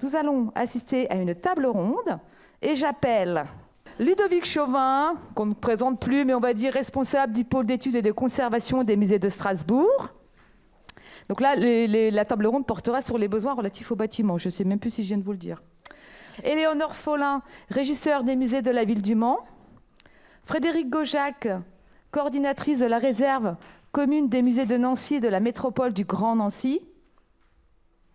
nous allons assister à une table ronde et j'appelle Ludovic Chauvin, qu'on ne présente plus, mais on va dire responsable du pôle d'études et de conservation des musées de Strasbourg. Donc là, la table ronde portera sur les besoins relatifs au bâtiment. Je ne sais même plus si je viens de vous le dire. Éléonore Follin, régisseur des musées de la ville du Mans. Frédéric Gaujac, coordinatrice de la réserve commune des musées de Nancy et de la métropole du Grand Nancy.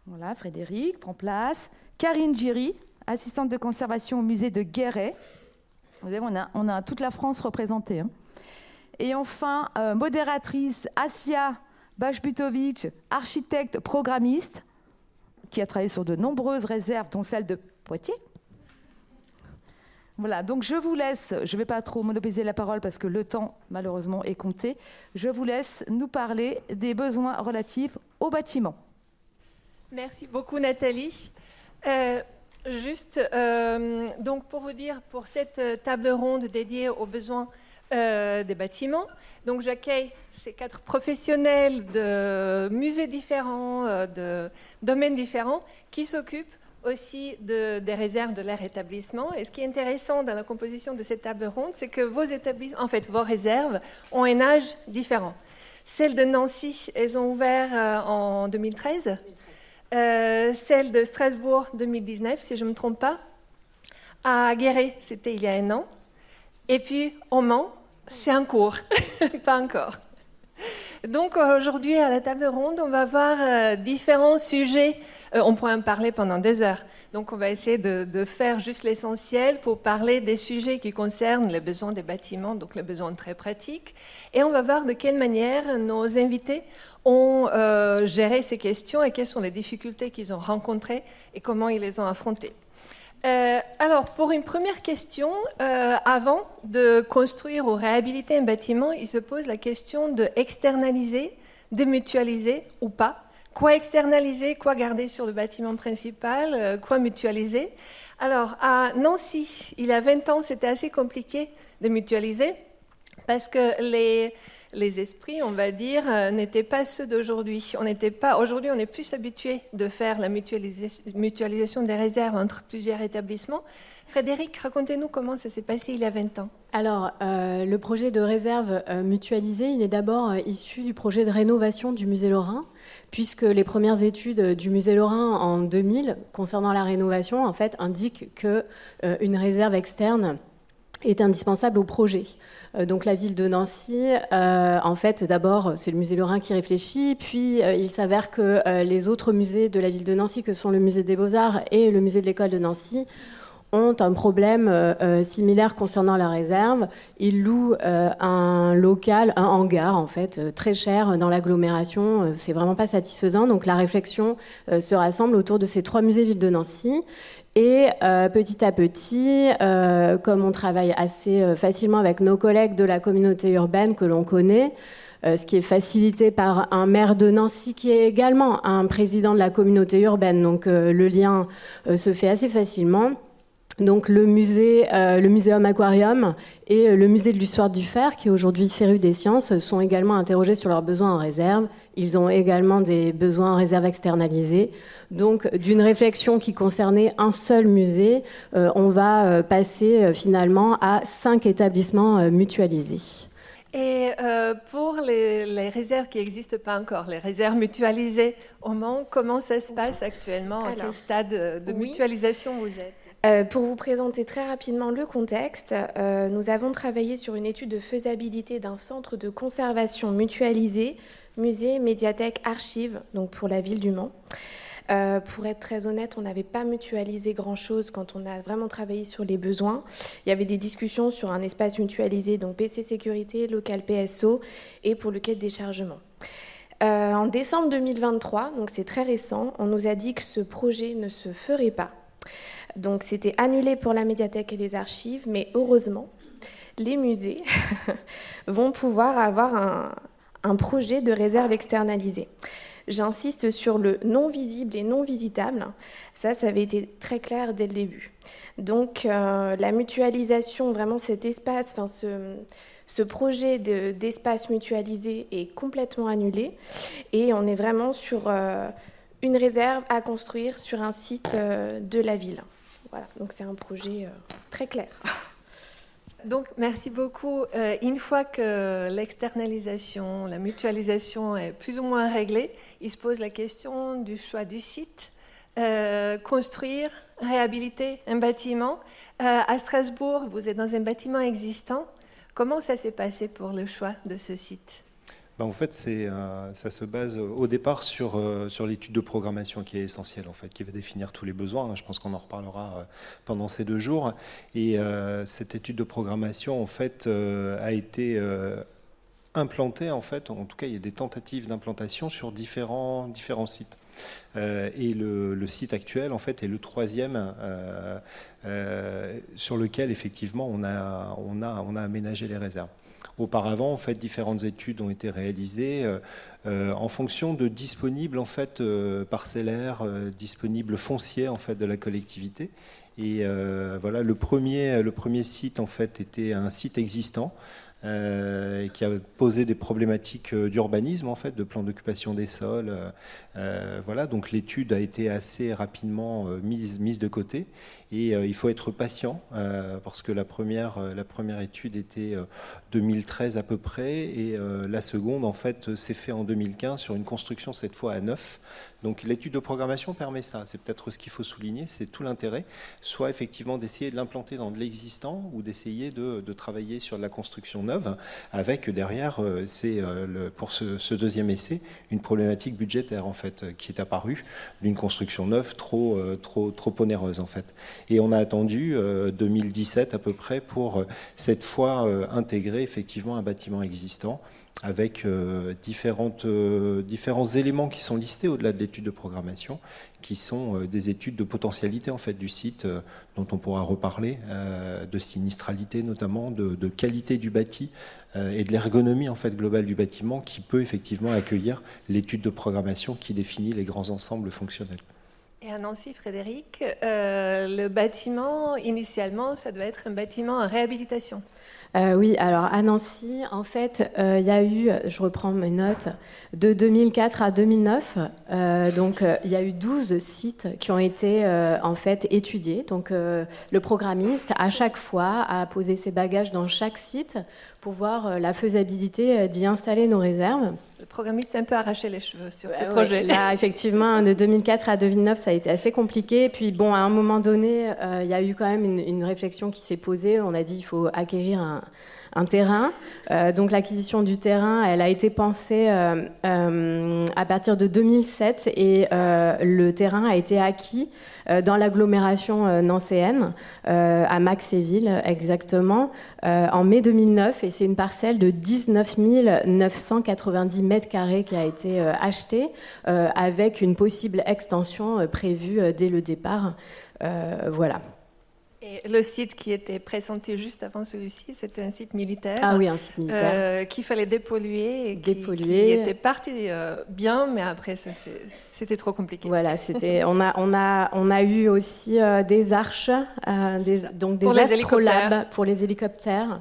Voilà, Frédéric, prend place. Karine Giry, assistante de conservation au musée de Guéret. Vous voyez, on a toute la France représentée. Hein. Et enfin, modératrice Asia Bajbutovic, architecte programmiste, qui a travaillé sur de nombreuses réserves, dont celle de Poitiers. Voilà, donc je vous laisse, je ne vais pas trop monopoliser la parole parce que le temps, malheureusement, est compté. Je vous laisse nous parler des besoins relatifs au bâtiment. Merci beaucoup, Nathalie. Donc pour vous dire, pour cette table ronde dédiée aux besoins des bâtiments, donc j'accueille ces 4 professionnels de musées différents, de domaines différents, qui s'occupent aussi des réserves de leur établissement. Et ce qui est intéressant dans la composition de cette table ronde, c'est que vos réserves ont un âge différent. Celles de Nancy, elles ont ouvert en 2013. Celle de Strasbourg, 2019, si je ne me trompe pas. À Guéret, c'était il y a 1 an. Et puis, au Mans, c'est en cours, pas encore. Donc, aujourd'hui, à la table ronde, on va voir différents sujets. On pourrait en parler pendant des heures. Donc, on va essayer de faire juste l'essentiel pour parler des sujets qui concernent les besoins des bâtiments, donc les besoins très pratiques. Et on va voir de quelle manière nos invités ont géré ces questions et quelles sont les difficultés qu'ils ont rencontrées et comment ils les ont affrontées. Alors, pour une première question, avant de construire ou réhabiliter un bâtiment, il se pose la question de externaliser, de mutualiser ou pas. Quoi externaliser, quoi garder sur le bâtiment principal, quoi mutualiser. Alors, à Nancy, il y a 20 ans, c'était assez compliqué de mutualiser parce que les esprits, on va dire, n'étaient pas ceux d'aujourd'hui. Aujourd'hui, on est plus habitué de faire la mutualisation des réserves entre plusieurs établissements. Frédéric, racontez-nous comment ça s'est passé il y a 20 ans. Alors, le projet de réserve mutualisée, il est d'abord issu du projet de rénovation du musée Lorrain, puisque les premières études du musée Lorrain en 2000, concernant la rénovation, en fait, indiquent qu'une réserve externe est indispensable au projet. Donc la ville de Nancy, en fait, d'abord, c'est le musée Lorrain qui réfléchit, puis il s'avère que les autres musées de la ville de Nancy, que sont le musée des Beaux-Arts et le musée de l'école de Nancy, ont un problème similaire concernant la réserve. Ils louent un local, un hangar, en fait, très cher dans l'agglomération. C'est vraiment pas satisfaisant. Donc la réflexion se rassemble autour de ces 3 musées ville de Nancy. Et petit à petit, comme on travaille assez facilement avec nos collègues de la communauté urbaine que l'on connaît, ce qui est facilité par un maire de Nancy qui est également un président de la communauté urbaine, donc le lien se fait assez facilement. Donc le muséum aquarium et le musée de l'histoire du fer, qui est aujourd'hui féru des sciences, sont également interrogés sur leurs besoins en réserve. Ils ont également des besoins en réserve externalisés. Donc d'une réflexion qui concernait un seul musée, on va passer finalement à 5 établissements mutualisés. Et pour les réserves qui n'existent pas encore, les réserves mutualisées au Mans, comment ça se passe actuellement? À quel stade de mutualisation vous êtes? Pour vous présenter très rapidement le contexte, nous avons travaillé sur une étude de faisabilité d'un centre de conservation mutualisé, musée, médiathèque, archives, donc pour la ville du Mans. Pour être très honnête, on n'avait pas mutualisé grand-chose quand on a vraiment travaillé sur les besoins. Il y avait des discussions sur un espace mutualisé, donc PC sécurité, local PSO et pour le quai de déchargement. En décembre 2023, donc c'est très récent, on nous a dit que ce projet ne se ferait pas. Donc c'était annulé pour la médiathèque et les archives, mais heureusement, les musées vont pouvoir avoir un projet de réserve externalisée. J'insiste sur le non visible et non visitable. Ça avait été très clair dès le début. Donc la mutualisation, vraiment cet espace, ce projet d'espace mutualisé est complètement annulé et on est vraiment sur une réserve à construire sur un site de la ville. Voilà, donc c'est un projet très clair. Donc, merci beaucoup. Une fois que l'externalisation, la mutualisation est plus ou moins réglée, il se pose la question du choix du site. Construire, réhabiliter un bâtiment. À Strasbourg, vous êtes dans un bâtiment existant. Comment ça s'est passé pour le choix de ce site ? En fait, ça se base au départ sur l'étude de programmation qui est essentielle, en fait, qui va définir tous les besoins. Je pense qu'on en reparlera pendant ces 2 jours. Et cette étude de programmation, en fait, a été implantée, en fait. En tout cas, il y a des tentatives d'implantation sur différents sites. Et le site actuel, en fait, est le 3e sur lequel, effectivement, on a aménagé les réserves. Auparavant, en fait, différentes études ont été réalisées en fonction de disponibles en fait, parcellaires, disponibles fonciers en fait, de la collectivité. Et voilà, le premier site en fait, était un site existant qui a posé des problématiques d'urbanisme, en fait, de plan d'occupation des sols. Voilà, donc l'étude a été assez rapidement mise de côté. Et il faut être patient parce que la première étude était 2013 à peu près et la seconde en fait s'est faite en 2015 sur une construction cette fois à neuf. Donc l'étude de programmation permet ça. C'est peut-être ce qu'il faut souligner, c'est tout l'intérêt, soit effectivement d'essayer de l'implanter dans de l'existant ou d'essayer de travailler sur de la construction neuve avec derrière, pour ce deuxième essai, une problématique budgétaire en fait qui est apparue d'une construction neuve trop onéreuse en fait. Et on a attendu 2017 à peu près pour cette fois intégrer effectivement un bâtiment existant avec différents éléments qui sont listés au-delà de l'étude de programmation, qui sont des études de potentialité en fait du site dont on pourra reparler, de sinistralité notamment, de qualité du bâti et de l'ergonomie en fait globale du bâtiment qui peut effectivement accueillir l'étude de programmation qui définit les grands ensembles fonctionnels. Et à Nancy, Frédéric, le bâtiment, initialement, ça doit être un bâtiment en réhabilitation. Oui, alors à Nancy, en fait, il y a eu, je reprends mes notes, de 2004 à 2009, donc il y a eu 12 sites qui ont été en fait étudiés. Donc le programmiste, à chaque fois, a posé ses bagages dans chaque site pour voir la faisabilité d'y installer nos réserves. Le programmiste s'est un peu arraché les cheveux sur ce projet. Là, effectivement, de 2004 à 2009, ça a été assez compliqué. Puis bon, à un moment donné, il y a eu quand même une réflexion qui s'est posée. On a dit qu'il faut acquérir un terrain. Donc l'acquisition du terrain, elle a été pensée à partir de 2007 et le terrain a été acquis dans l'agglomération nancéenne, à Maxéville exactement, en mai 2009. Et c'est une parcelle de 19 990 mètres carrés qui a été achetée avec une possible extension prévue dès le départ. Voilà. Et le site qui était présenté juste avant celui-ci, c'était un site militaire. Ah oui, un site militaire. Qu'il fallait dépolluer. Et qui était parti bien, mais après, c'était trop compliqué. Voilà, on a eu aussi des arches, donc des astrolabes pour les hélicoptères.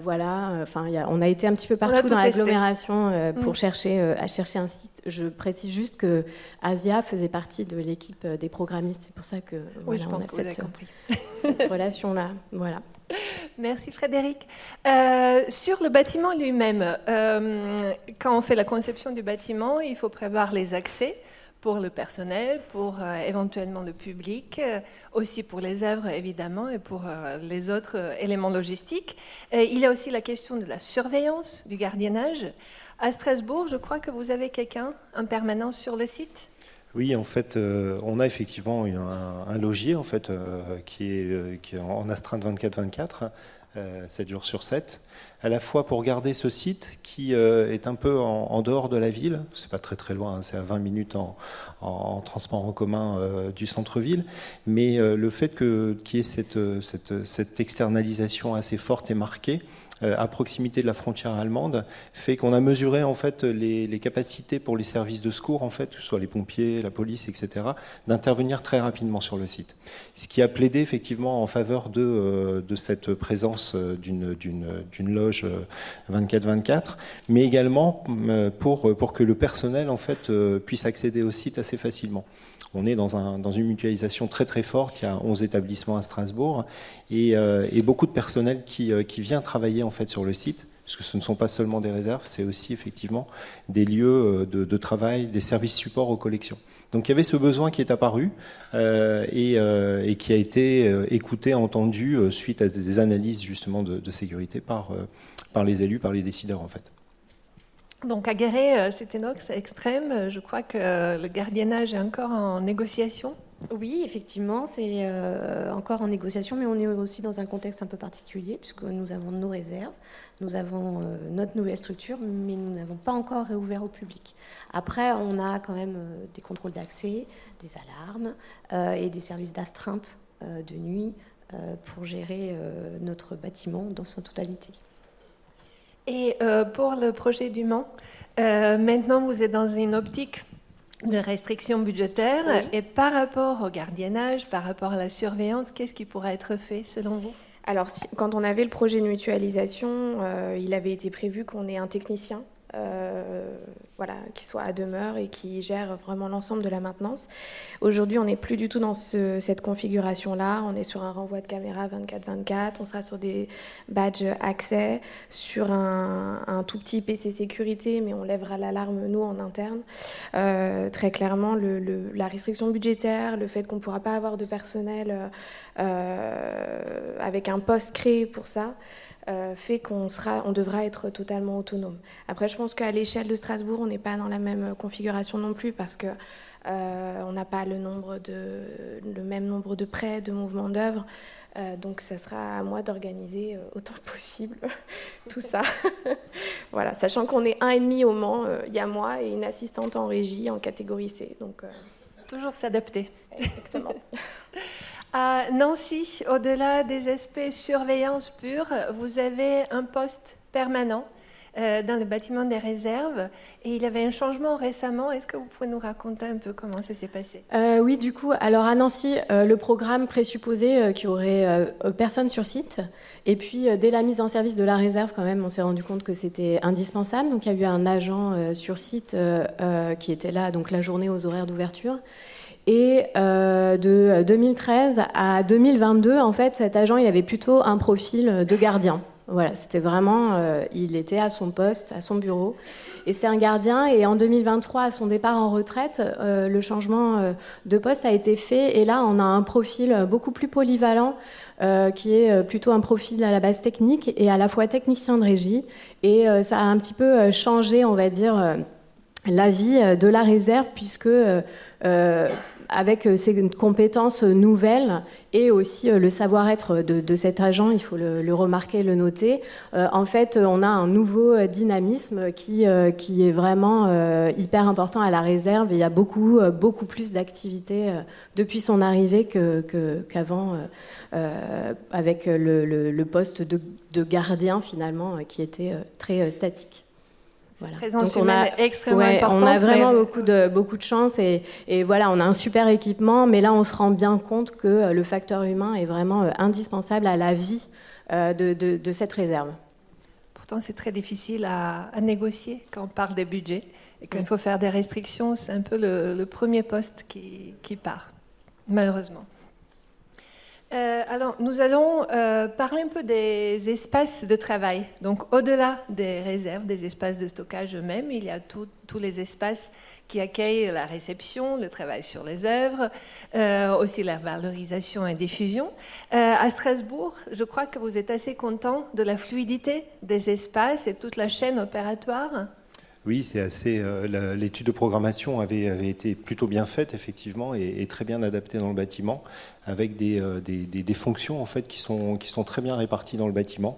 Voilà, on a été un petit peu partout dans l'agglomération pour chercher un site. Je précise juste que Asia faisait partie de l'équipe des programmistes, c'est pour ça que oui, je pense que vous avez compris cette relation-là. Voilà. Merci Frédéric. Sur le bâtiment lui-même, quand on fait la conception du bâtiment, il faut prévoir les accès pour le personnel, pour éventuellement le public, aussi pour les œuvres évidemment et pour les autres éléments logistiques. Il y a aussi la question de la surveillance, du gardiennage. À Strasbourg, je crois que vous avez quelqu'un en permanence sur le site ? Oui, en fait, on a effectivement un logier en fait, qui est en astreinte 24/24, 7 jours sur 7, à la fois pour garder ce site qui est un peu en dehors de la ville, c'est pas très loin, hein, c'est à 20 minutes en transport en commun du centre-ville, mais le fait qu'il y ait cette externalisation assez forte et marquée à proximité de la frontière allemande, fait qu'on a mesuré en fait les capacités pour les services de secours, en fait, que ce soit les pompiers, la police, etc., d'intervenir très rapidement sur le site. Ce qui a plaidé effectivement en faveur de cette présence d'une loge 24/24, mais également pour que le personnel en fait puisse accéder au site assez facilement. On est dans une mutualisation très très forte. Il y a 11 établissements à Strasbourg et beaucoup de personnel qui vient travailler en fait sur le site, parce que ce ne sont pas seulement des réserves, c'est aussi effectivement des lieux de travail, des services supports aux collections. Donc il y avait ce besoin qui est apparu et qui a été écouté, entendu suite à des analyses justement de sécurité par les élus, par les décideurs en fait. Donc à Guéret, c'est Inox extrême. Je crois que le gardiennage est encore en négociation. Oui, effectivement, c'est encore en négociation, mais on est aussi dans un contexte un peu particulier, puisque nous avons nos réserves, nous avons notre nouvelle structure, mais nous n'avons pas encore réouvert au public. Après, on a quand même des contrôles d'accès, des alarmes et des services d'astreinte de nuit pour gérer notre bâtiment dans son totalité. Et pour le projet du Mans, maintenant vous êtes dans une optique de restrictions budgétaires. Oui. Et par rapport au gardiennage, par rapport à la surveillance, qu'est-ce qui pourrait être fait selon vous ? Alors, quand on avait le projet de mutualisation, il avait été prévu qu'on ait un technicien qui soit à demeure et qui gère vraiment l'ensemble de la maintenance. Aujourd'hui, on n'est plus du tout dans cette configuration-là. On est sur un renvoi de caméra 24/24. On sera sur des badges accès, sur un tout petit PC sécurité, mais on lèvera l'alarme, nous, en interne. Très clairement, la restriction budgétaire, le fait qu'on ne pourra pas avoir de personnel avec un poste créé pour ça, fait qu'on devra être totalement autonome. Après, je pense qu'à l'échelle de Strasbourg, on n'est pas dans la même configuration non plus, parce que on n'a pas le même nombre de prêts, de mouvements d'œuvre. Donc, ce sera à moi d'organiser autant possible tout ça. Voilà, sachant qu'on est 1,5 au Mans, il y a moi et une assistante en régie en catégorie C. Donc, toujours s'adapter. Exactement. À Nancy, au-delà des aspects surveillance pure, vous avez un poste permanent dans le bâtiment des réserves et il y avait un changement récemment. Est-ce que vous pouvez nous raconter un peu comment ça s'est passé ? Oui, du coup, alors à Nancy, le programme présupposait qu'il y aurait personne sur site. Et puis, dès la mise en service de la réserve, quand même, on s'est rendu compte que c'était indispensable. Donc, il y a eu un agent sur site qui était là, donc la journée aux horaires d'ouverture. Et de 2013 à 2022, en fait, cet agent, il avait plutôt un profil de gardien. Voilà, c'était vraiment, il était à son poste, à son bureau. Et c'était un gardien. Et en 2023, à son départ en retraite, le changement de poste a été fait. Et là, on a un profil beaucoup plus polyvalent, qui est plutôt un profil à la base technique et à la fois technicien de régie. Et ça a un petit peu changé, on va dire, la vie de la réserve, puisque avec ces compétences nouvelles et aussi le savoir-être de cet agent, il faut le remarquer, le noter. En fait, on a un nouveau dynamisme qui est vraiment hyper important à la réserve. Et il y a beaucoup plus d'activités depuis son arrivée qu'avant, avec le poste de gardien finalement qui était très statique. Voilà. Présence humaine extrêmement importante. On a vraiment beaucoup de chance et voilà, on a un super équipement, mais là on se rend bien compte que le facteur humain est vraiment indispensable à la vie de cette réserve. Pourtant, c'est très difficile à négocier quand on parle des budgets et quand il faut faire des restrictions, c'est un peu le premier poste qui part, malheureusement. Alors, nous allons parler un peu des espaces de travail. Donc, au-delà des réserves, des espaces de stockage eux-mêmes, il y a tous les espaces qui accueillent la réception, le travail sur les œuvres, aussi la valorisation et diffusion. À Strasbourg, je crois que vous êtes assez content de la fluidité des espaces et toute la chaîne opératoire. Oui, c'est assez. L'étude de programmation avait été plutôt bien faite, effectivement, et très bien adaptée dans le bâtiment, avec des fonctions en fait qui sont très bien réparties dans le bâtiment,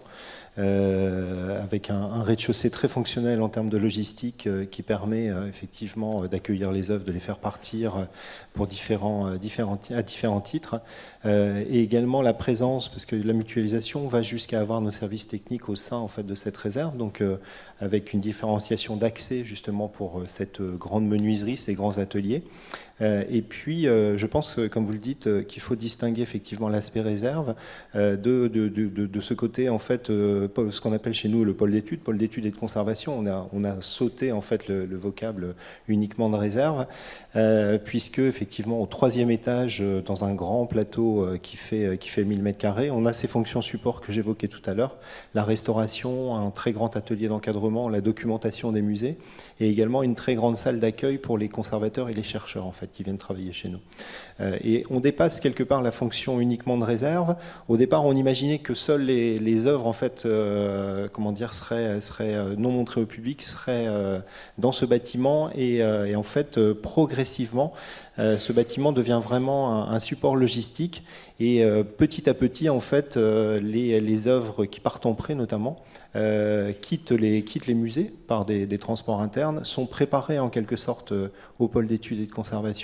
avec un rez-de-chaussée très fonctionnel en termes de logistique qui permet effectivement d'accueillir les œuvres, de les faire partir pour à différents titres, et également la présence, parce que la mutualisation va jusqu'à avoir nos services techniques au sein en fait de cette réserve, donc avec une différenciation d'accès justement pour cette grande menuiserie, ces grands ateliers. Et puis, je pense, comme vous le dites, qu'il faut distinguer effectivement l'aspect réserve de ce côté, en fait, ce qu'on appelle chez nous le pôle d'études et de conservation. On a sauté en fait le vocable uniquement de réserve, puisque effectivement au 3e étage, dans un grand plateau qui fait 1000 m², on a ces fonctions support que j'évoquais tout à l'heure, la restauration, un très grand atelier d'encadrement, la documentation des musées, et également une très grande salle d'accueil pour les conservateurs et les chercheurs en fait qui viennent travailler chez nous. Et on dépasse quelque part la fonction uniquement de réserve. Au départ, on imaginait que seules les œuvres en fait, seraient non montrées au public, seraient dans ce bâtiment, et en fait, progressivement, ce bâtiment devient vraiment un support logistique, et petit à petit, en fait, les œuvres qui partent en prêt, notamment, quittent les musées par des transports internes, sont préparées en quelque sorte au pôle d'études et de conservation,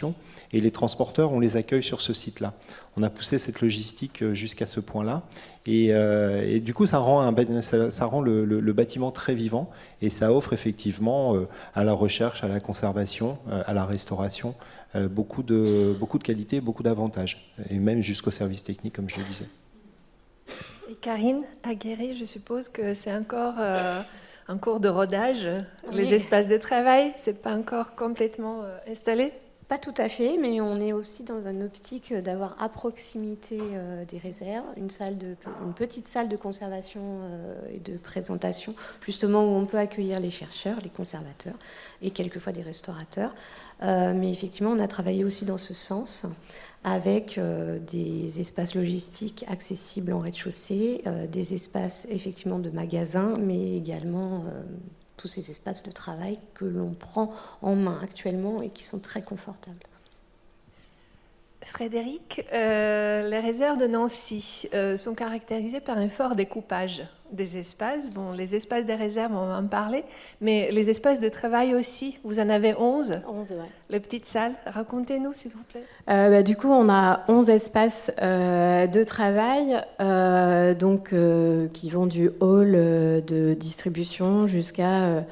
et les transporteurs, on les accueille sur ce site-là. On a poussé cette logistique jusqu'à ce point-là, et du coup, ça rend le bâtiment très vivant, et ça offre effectivement à la recherche, à la conservation, à la restauration, beaucoup de qualité, beaucoup d'avantages, et même jusqu'au service technique, comme je le disais. Et Karine Aguerri, je suppose que c'est encore en cours de rodage. Oui. Les espaces de travail, c'est pas encore complètement installé? Pas tout à fait, mais on est aussi dans une optique d'avoir à proximité des réserves une petite salle de conservation et de présentation, justement où on peut accueillir les chercheurs, les conservateurs et quelquefois des restaurateurs. Mais effectivement, on a travaillé aussi dans ce sens avec des espaces logistiques accessibles en rez-de-chaussée, des espaces effectivement de magasins, mais également tous ces espaces de travail que l'on prend en main actuellement et qui sont très confortables. Frédéric, les réserves de Nancy sont caractérisées par un fort découpage des espaces. Bon, les espaces des réserves, on va en parler, mais les espaces de travail aussi, vous en avez 11. 11, ouais. Les petites salles, racontez-nous s'il vous plaît. Du coup, on a 11 espaces de travail, qui vont du hall de distribution jusqu'à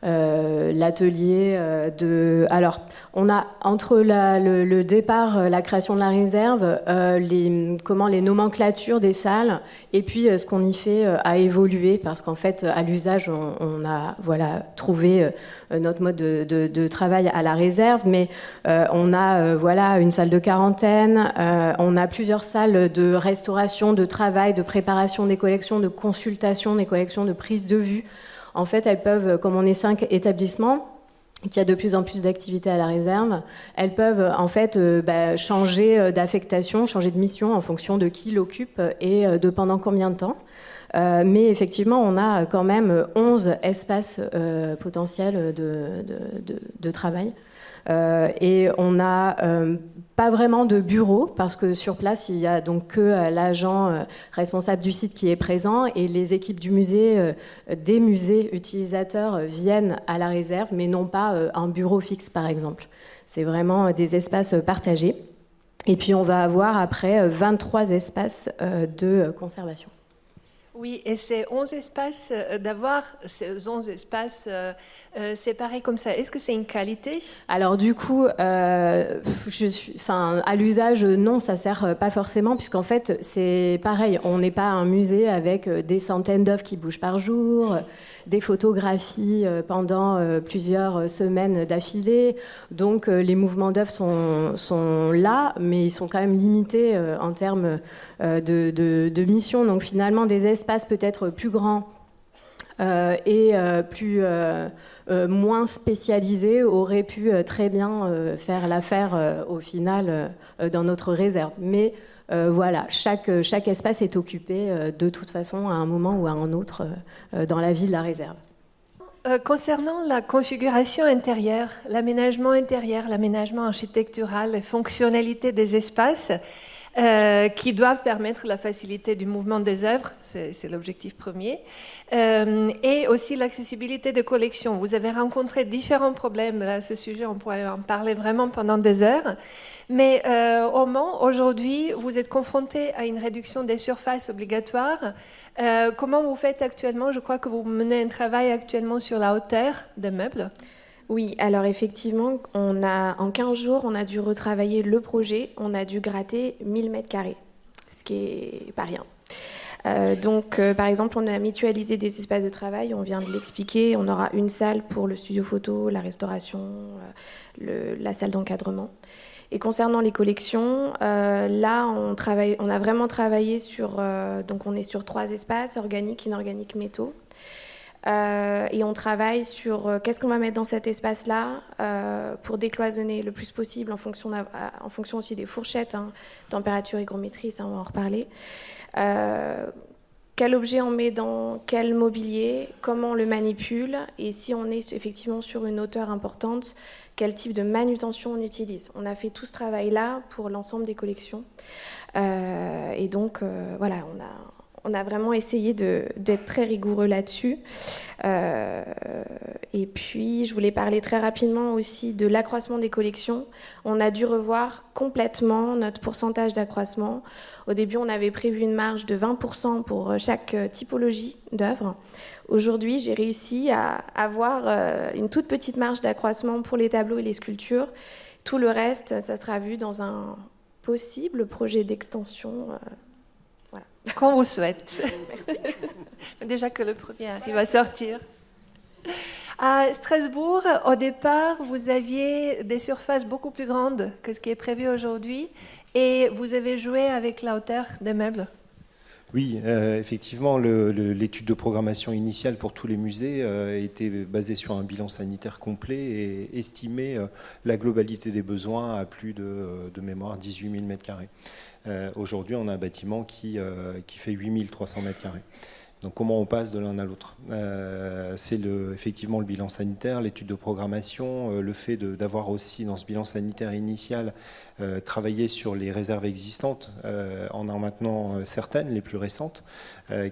l'atelier Alors, on a entre le départ, la création de la réserve, les nomenclatures des salles, et puis ce qu'on y fait a évolué, parce qu'en fait, à l'usage, on a trouvé notre mode de travail à la réserve, mais on a une salle de quarantaine, on a plusieurs salles de restauration, de travail, de préparation des collections, de consultation des collections, de prise de vue. En fait, elles peuvent, comme on est 5 établissements, qu'il y a de plus en plus d'activités à la réserve, elles peuvent en fait changer d'affectation, changer de mission en fonction de qui l'occupe et de pendant combien de temps. Mais effectivement, on a quand même 11 espaces potentiels de travail. Et on n'a pas vraiment de bureau, parce que sur place, il n'y a donc que l'agent responsable du site qui est présent, et les équipes du musée, des musées utilisateurs viennent à la réserve, mais non pas un bureau fixe, par exemple. C'est vraiment des espaces partagés. Et puis on va avoir après 23 espaces de conservation. Oui, et ces 11 espaces, d'avoir ces 11 espaces séparés comme ça, est-ce que c'est une qualité? Alors du coup, à l'usage, non, ça ne sert pas forcément, puisqu'en fait, c'est pareil, on n'est pas un musée avec des centaines d'œuvres qui bougent par jour, des photographies pendant plusieurs semaines d'affilée. Donc les mouvements d'œuvres sont là, mais ils sont quand même limités en termes de mission. Donc finalement, des espaces peut-être plus grands et moins spécialisés auraient pu très bien faire l'affaire au final dans notre réserve. Mais chaque espace est occupé de toute façon à un moment ou à un autre dans la vie de la réserve. concernant la configuration intérieure, l'aménagement intérieur, l'aménagement architectural, les fonctionnalités des espaces qui doivent permettre la facilité du mouvement des œuvres, c'est l'objectif premier, et aussi l'accessibilité des collections. Vous avez rencontré différents problèmes à ce sujet, on pourrait en parler vraiment pendant des heures, mais au Mans, aujourd'hui, vous êtes confronté à une réduction des surfaces obligatoires. Comment vous faites actuellement? Je crois que vous menez un travail actuellement sur la hauteur des meubles. Oui, alors effectivement, en 15 jours, on a dû retravailler le projet, on a dû gratter 1000 mètres carrés, ce qui est pas rien. Donc, par exemple, on a mutualisé des espaces de travail, on vient de l'expliquer, on aura une salle pour le studio photo, la restauration, la salle d'encadrement. Et concernant les collections, là, on a vraiment travaillé sur... donc, on est sur 3 espaces, organiques, inorganiques, métaux. Et on travaille sur qu'est-ce qu'on va mettre dans cet espace-là pour décloisonner le plus possible en fonction aussi des fourchettes, hein, température, hygrométrie, ça on va en reparler. Quel objet on met dans quel mobilier, comment on le manipule, et si on est effectivement sur une hauteur importante, quel type de manutention on utilise. On a fait tout ce travail-là pour l'ensemble des collections. Et donc, voilà, on a vraiment essayé d'être très rigoureux là-dessus. Et puis, je voulais parler très rapidement aussi de l'accroissement des collections. On a dû revoir complètement notre pourcentage d'accroissement. Au début, on avait prévu une marge de 20% pour chaque typologie d'œuvre. Aujourd'hui, j'ai réussi à avoir une toute petite marge d'accroissement pour les tableaux et les sculptures. Tout le reste, ça sera vu dans un possible projet d'extension. Voilà. Qu'on vous souhaite. Merci. Déjà que le premier arrive à sortir. À Strasbourg, au départ, vous aviez des surfaces beaucoup plus grandes que ce qui est prévu aujourd'hui et vous avez joué avec la hauteur des meubles. Oui, effectivement, l'étude de programmation initiale pour tous les musées était basée sur un bilan sanitaire complet et estimait la globalité des besoins à plus de mémoire 18 000 m². Aujourd'hui, on a un bâtiment qui fait 8 300 m². Donc comment on passe de l'un à l'autre? C'est effectivement le bilan sanitaire, l'étude de programmation, le fait d'avoir aussi dans ce bilan sanitaire initial travaillé sur les réserves existantes, en maintenant certaines, les plus récentes,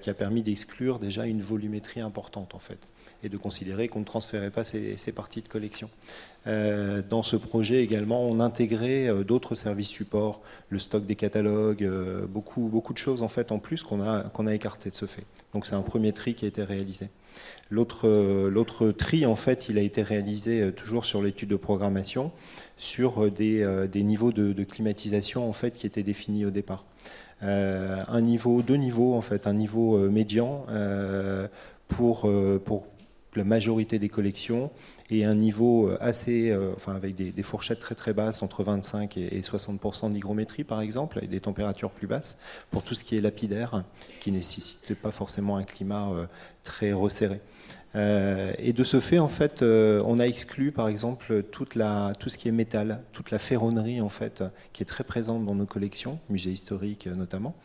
qui a permis d'exclure déjà une volumétrie importante en fait, et de considérer qu'on ne transférait pas ces parties de collection. Dans ce projet également, on intégrait d'autres services supports, le stock des catalogues, beaucoup de choses en fait en plus qu'on a écarté de ce fait. Donc c'est un premier tri qui a été réalisé. L'autre tri en fait, il a été réalisé toujours sur l'étude de programmation, sur des niveaux de climatisation en fait qui étaient définis au départ. Deux niveaux en fait, un niveau médian pour la majorité des collections et un niveau assez, avec des fourchettes très très basses, entre 25 et 60% d'hygrométrie par exemple, et des températures plus basses, pour tout ce qui est lapidaire, qui ne nécessite pas forcément un climat très resserré. Et de ce fait, en fait, on a exclu, par exemple, tout ce qui est métal, toute la ferronnerie, en fait, qui est très présente dans nos collections, musées historiques notamment.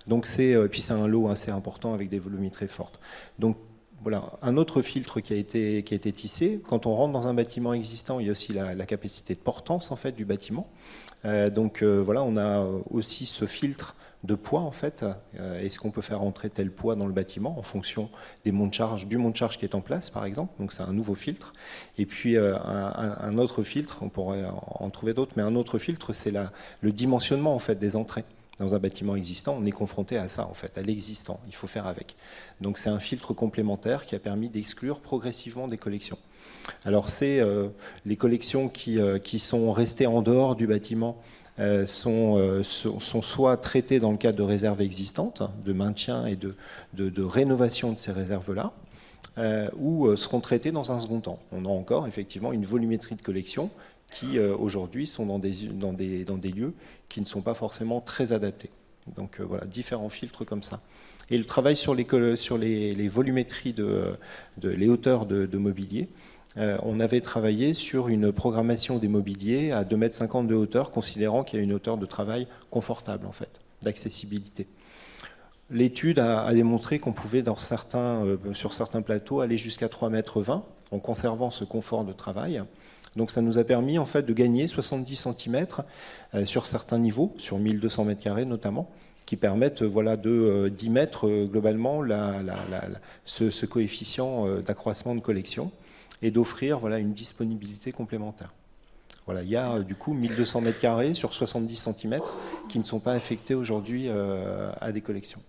Donc puis c'est un lot assez important avec des volumétries fortes. Donc voilà, un autre filtre qui a été tissé. Quand on rentre dans un bâtiment existant, il y a aussi la capacité de portance en fait du bâtiment. Voilà, on a aussi ce filtre de poids en fait. Est-ce qu'on peut faire entrer tel poids dans le bâtiment en fonction du mont de charge qui est en place par exemple. Donc c'est un nouveau filtre. Et puis un autre filtre, on pourrait en trouver d'autres, mais un autre filtre, c'est le dimensionnement en fait des entrées. Dans un bâtiment existant, on est confronté à ça, en fait, à l'existant. Il faut faire avec. Donc c'est un filtre complémentaire qui a permis d'exclure progressivement des collections. Alors c'est les collections qui sont restées en dehors du bâtiment sont soit traitées dans le cadre de réserves existantes, de maintien et de rénovation de ces réserves-là, ou seront traitées dans un second temps. On a encore effectivement une volumétrie de collection qui aujourd'hui sont dans des lieux qui ne sont pas forcément très adaptés. Donc voilà, différents filtres comme ça. Et le travail sur les volumétries, les hauteurs de mobilier, on avait travaillé sur une programmation des mobiliers à 2,50 m de hauteur, considérant qu'il y a une hauteur de travail confortable, en fait, d'accessibilité. L'étude a démontré qu'on pouvait, sur certains plateaux, aller jusqu'à 3,20 m en conservant ce confort de travail. Donc ça nous a permis en fait de gagner 70 cm sur certains niveaux, sur 1200 m² notamment, qui permettent d'y mettre globalement ce coefficient d'accroissement de collection et d'offrir une disponibilité complémentaire. Voilà, il y a du coup 1200 m² sur 70 cm qui ne sont pas affectés aujourd'hui à des collections.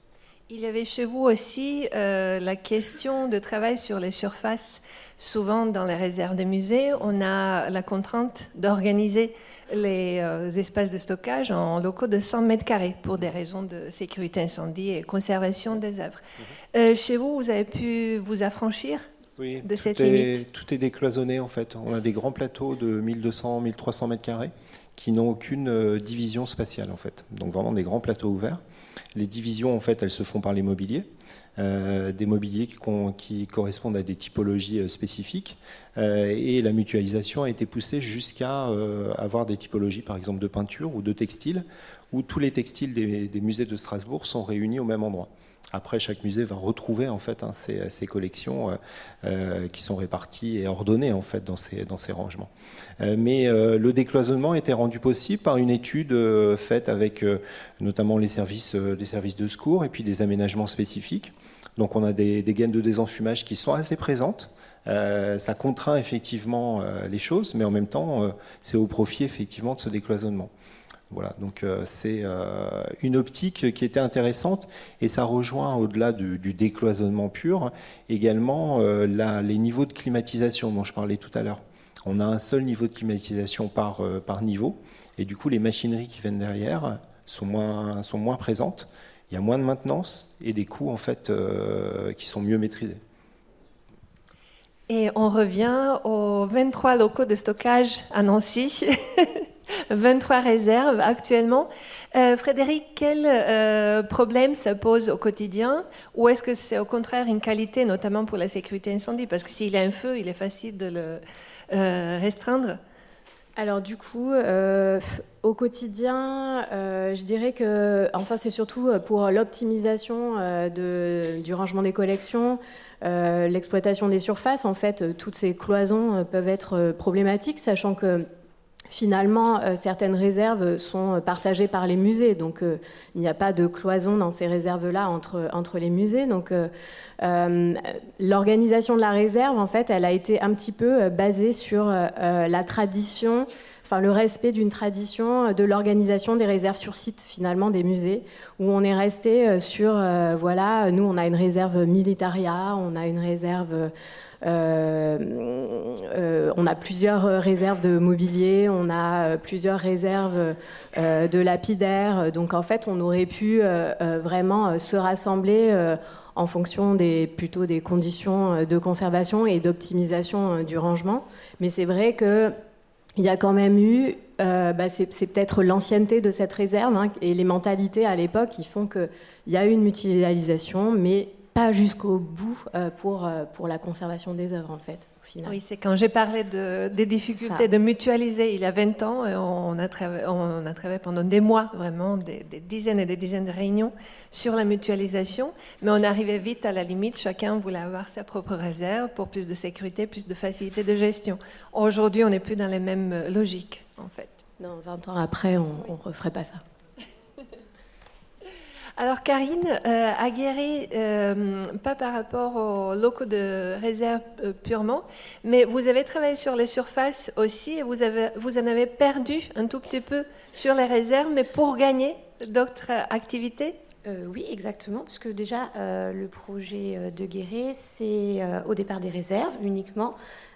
Il y avait chez vous aussi la question de travail sur les surfaces. Souvent, dans les réserves des musées, on a la contrainte d'organiser les espaces de stockage en locaux de 100 m² pour des raisons de sécurité incendie et conservation des œuvres. Chez vous, vous avez pu vous affranchir de cette limite? Tout est décloisonné en fait. On a des grands plateaux de 1200, 1300 m² qui n'ont aucune division spatiale en fait. Donc vraiment des grands plateaux ouverts. Les divisions en fait, elles se font par les mobiliers. Des mobiliers qui correspondent à des typologies spécifiques et la mutualisation a été poussée jusqu'à avoir des typologies par exemple de peinture ou de textiles où tous les textiles des musées de Strasbourg sont réunis au même endroit. Après, chaque musée va retrouver en fait ses collections qui sont réparties et ordonnées en fait dans ces rangements. Mais le décloisonnement était rendu possible par une étude faite avec notamment les services de secours et puis des aménagements spécifiques. Donc on a des gaines de désenfumage qui sont assez présentes. Ça contraint effectivement les choses, mais en même temps, c'est au profit effectivement de ce décloisonnement. Voilà, donc c'est une optique qui était intéressante et ça rejoint au-delà du décloisonnement pur également les niveaux de climatisation dont je parlais tout à l'heure. On a un seul niveau de climatisation par niveau et du coup les machineries qui viennent derrière sont moins présentes. Il y a moins de maintenance et des coûts en fait qui sont mieux maîtrisés. Et on revient aux 23 locaux de stockage à Nancy. 23 réserves actuellement. Frédéric, quel problème ça pose au quotidien? Ou est-ce que c'est au contraire une qualité, notamment pour la sécurité incendie? Parce que s'il y a un feu, il est facile de le restreindre. Alors du coup, au quotidien, je dirais que, enfin c'est surtout pour l'optimisation du rangement des collections, l'exploitation des surfaces. En fait, toutes ces cloisons peuvent être problématiques, sachant que finalement, certaines réserves sont partagées par les musées, donc il n'y a pas de cloison dans ces réserves-là entre les musées. Donc, l'organisation de la réserve, en fait, elle a été un petit peu basée sur la tradition, enfin le respect d'une tradition de l'organisation des réserves sur site, finalement, des musées, où on est resté sur, voilà, nous, on a une réserve militaria, on a une réserve... on a plusieurs réserves de mobilier, on a plusieurs réserves de lapidaires. Donc en fait, on aurait pu vraiment se rassembler en fonction plutôt des conditions de conservation et d'optimisation du rangement. Mais c'est vrai qu'il y a quand même eu, c'est peut-être l'ancienneté de cette réserve et les mentalités à l'époque qui font qu'il y a eu une mutualisation, mais pas jusqu'au bout pour la conservation des œuvres, en fait, au final. Oui, c'est quand j'ai parlé des difficultés de mutualiser il y a 20 ans, on a travaillé pendant des mois, vraiment, des dizaines et des dizaines de réunions sur la mutualisation, mais on arrivait vite à la limite, chacun voulait avoir sa propre réserve pour plus de sécurité, plus de facilité de gestion. Aujourd'hui, on n'est plus dans les mêmes logiques, en fait. Non, 20 ans après, on ne referait pas ça. Alors Karine, à Guéret, pas par rapport aux locaux de réserve purement, mais vous avez travaillé sur les surfaces aussi et vous en avez perdu un tout petit peu sur les réserves, mais pour gagner d'autres activités? Oui, exactement, parce que déjà, le projet de Guéret, c'est au départ des réserves uniquement,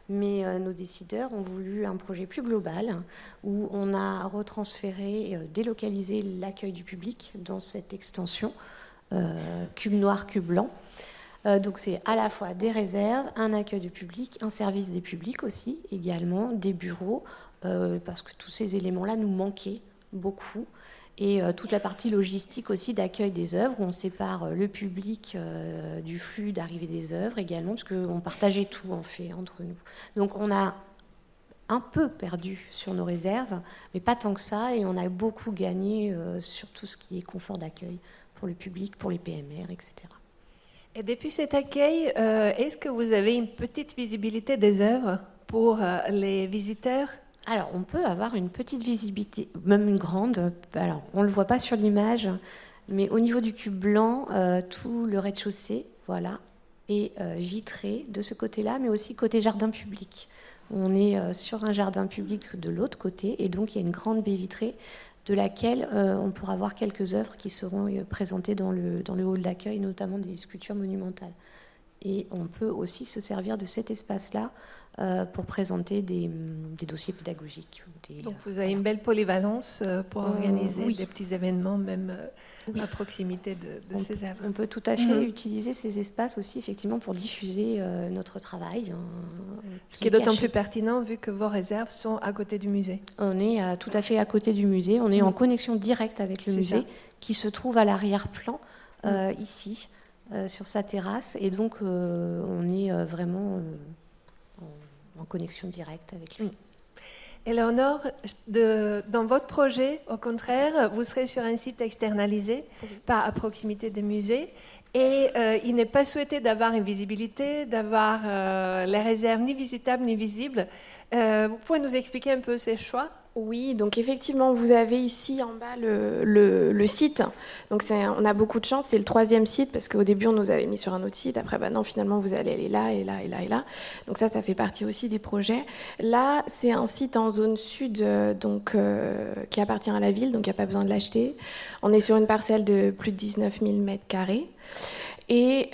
mais nos décideurs ont voulu un projet plus global où on a retransféré, délocalisé l'accueil du public dans cette extension cube noir, cube blanc. Donc c'est à la fois des réserves, un accueil du public, un service des publics aussi, également des bureaux, parce que tous ces éléments-là nous manquaient beaucoup. Et toute la partie logistique aussi d'accueil des œuvres, où on sépare le public du flux d'arrivée des œuvres également, parce qu'on partageait tout en fait entre nous. Donc on a un peu perdu sur nos réserves, mais pas tant que ça, et on a beaucoup gagné sur tout ce qui est confort d'accueil pour le public, pour les PMR, etc. Et depuis cet accueil, est-ce que vous avez une petite visibilité des œuvres pour les visiteurs? Alors, on peut avoir une petite visibilité, même une grande. Alors, on ne le voit pas sur l'image, mais au niveau du cube blanc, tout le rez-de-chaussée, voilà, est vitré de ce côté-là, mais aussi côté jardin public. On est sur un jardin public de l'autre côté, et donc il y a une grande baie vitrée de laquelle on pourra voir quelques œuvres qui seront présentées dans le hall d'accueil, notamment des sculptures monumentales. Et on peut aussi se servir de cet espace-là pour présenter des dossiers pédagogiques. Donc vous avez une belle polyvalence pour organiser oui. des petits événements, même Oui. à proximité de ces œuvres. On peut tout à fait utiliser ces espaces aussi, effectivement, pour diffuser notre travail. Ce qui est d'autant plus pertinent vu que vos réserves sont à côté du musée. On est tout à fait à côté du musée. On est en connexion directe avec le C'est musée ça. qui se trouve à l'arrière-plan, ici, sur sa terrasse. Et donc, on est vraiment en connexion directe avec lui. Éléonore, dans votre projet, au contraire, vous serez sur un site externalisé, pas à proximité des musées. Et il n'est pas souhaité d'avoir une visibilité, d'avoir les réserves ni visitables ni visibles. Vous pouvez nous expliquer un peu ces choix? Oui, donc effectivement, vous avez ici en bas le site. Donc on a beaucoup de chance, c'est le 3e site, parce qu'au début, on nous avait mis sur un autre site. Après, non, finalement, vous allez aller là, et là, et là, et là. Donc ça fait partie aussi des projets. Là, c'est un site en zone sud, qui appartient à la ville, donc il n'y a pas besoin de l'acheter. On est sur une parcelle de plus de 19 000 m². Et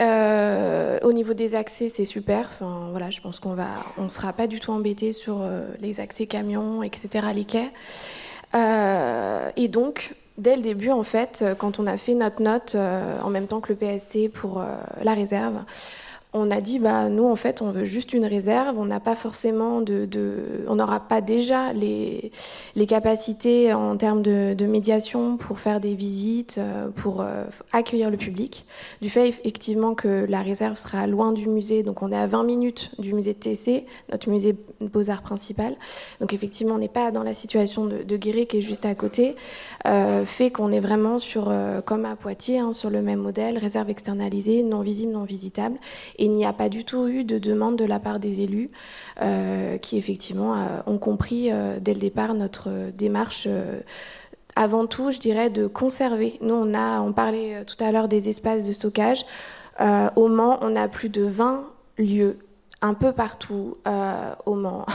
au niveau des accès, c'est super. Enfin, voilà, je pense qu'on sera pas du tout embêté sur les accès camions, etc., les quais. Et donc, dès le début, en fait, quand on a fait notre note en même temps que le PSC pour la réserve, on a dit, nous, en fait, on veut juste une réserve. On n'a pas forcément on n'aura pas déjà les capacités en termes de médiation pour faire des visites, pour accueillir le public. Du fait, effectivement, que la réserve sera loin du musée. Donc, on est à 20 minutes du musée de TC, notre musée Beaux-Arts principal. Donc, effectivement, on n'est pas dans la situation de Guéret, qui est juste à côté. Fait qu'on est vraiment comme à Poitiers, sur le même modèle, réserve externalisée, non visible, non visitable. Et il n'y a pas du tout eu de demande de la part des élus qui, effectivement, ont compris dès le départ notre démarche. Avant tout, je dirais, de conserver. Nous, on parlait tout à l'heure des espaces de stockage. Au Mans, on a plus de 20 lieux, un peu partout au Mans,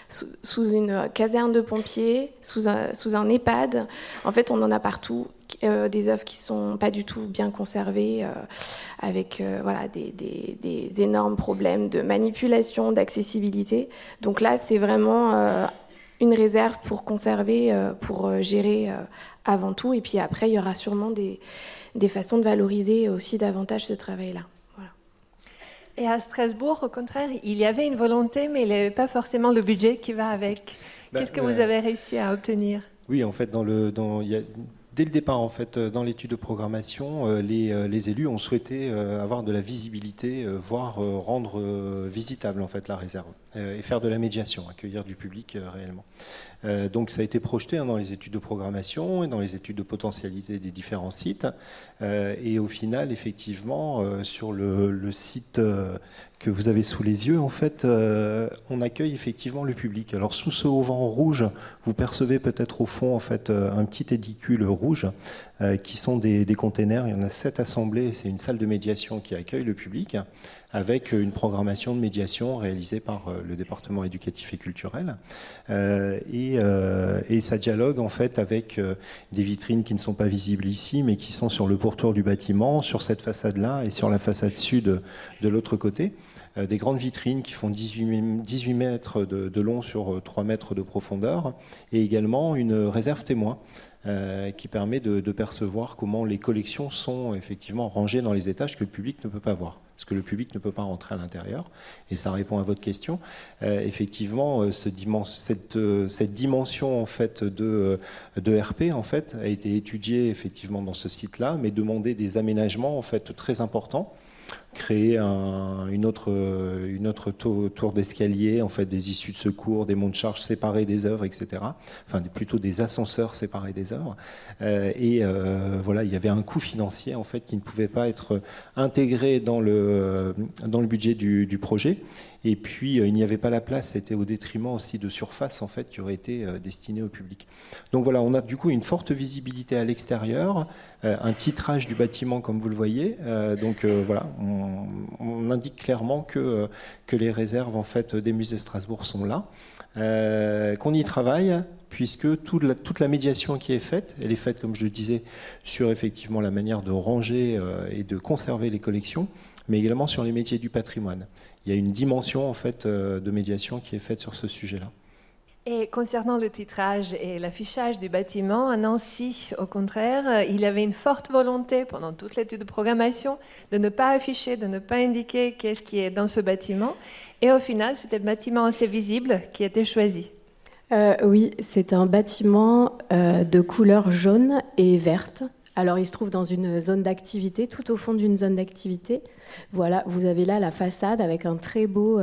sous une caserne de pompiers, sous un EHPAD. En fait, on en a partout. Des œuvres qui sont pas du tout bien conservées, avec des énormes problèmes de manipulation, d'accessibilité. Donc là, c'est vraiment une réserve pour conserver, pour gérer avant tout. Et puis après, il y aura sûrement des façons de valoriser aussi davantage ce travail-là. Voilà. Et à Strasbourg, au contraire, il y avait une volonté, mais il n'y avait pas forcément le budget qui va avec. Qu'est-ce que vous avez réussi à obtenir? Oui, en fait, dès le départ, en fait, dans l'étude de programmation, les élus ont souhaité avoir de la visibilité, voire rendre visitable en fait la réserve et faire de la médiation, accueillir du public réellement. Donc ça a été projeté dans les études de programmation et dans les études de potentialité des différents sites. Et au final, effectivement, sur le site que vous avez sous les yeux, en fait, on accueille effectivement le public. Alors sous ce auvent rouge, vous percevez peut-être au fond en fait un petit édicule rouge qui sont des containers. Il y en a 7 assemblés. C'est une salle de médiation qui accueille le public avec une programmation de médiation réalisée par le département éducatif et culturel. Et ça dialogue en fait avec des vitrines qui ne sont pas visibles ici, mais qui sont sur le pourtour du bâtiment, sur cette façade-là et sur la façade sud de l'autre côté. Des grandes vitrines qui font 18 mètres de long sur 3 mètres de profondeur, et également une réserve témoin qui permet de percevoir comment les collections sont effectivement rangées dans les étages que le public ne peut pas voir, parce que le public ne peut pas rentrer à l'intérieur, et ça répond à votre question. Effectivement, cette dimension en fait de RP en fait a été étudiée effectivement dans ce site-là, mais demandait des aménagements en fait très importants. créer une autre tour d'escalier, en fait, des issues de secours, des monts de charge séparés des œuvres, etc. Enfin, plutôt des ascenseurs séparés des œuvres. Voilà, il y avait un coût financier, en fait, qui ne pouvait pas être intégré dans le budget du projet. Et puis, il n'y avait pas la place, c'était au détriment aussi de surfaces, en fait, qui auraient été destinées au public. Donc voilà, on a du coup une forte visibilité à l'extérieur, un titrage du bâtiment, comme vous le voyez. Voilà, on indique clairement que les réserves, en fait, des musées Strasbourg sont là, qu'on y travaille, puisque toute la médiation qui est faite, elle est faite, comme je le disais, sur effectivement la manière de ranger et de conserver les collections, mais également sur les métiers du patrimoine. Il y a une dimension, en fait, de médiation qui est faite sur ce sujet-là. Et concernant le titrage et l'affichage du bâtiment, à Nancy, au contraire, il y avait une forte volonté pendant toute l'étude de programmation de ne pas afficher, de ne pas indiquer qu'est-ce qui est dans ce bâtiment. Et au final, c'était le bâtiment assez visible qui était choisi. Oui, c'est un bâtiment de couleur jaune et verte. Alors, il se trouve dans une zone d'activité, tout au fond d'une zone d'activité. Voilà, vous avez là la façade avec un très beau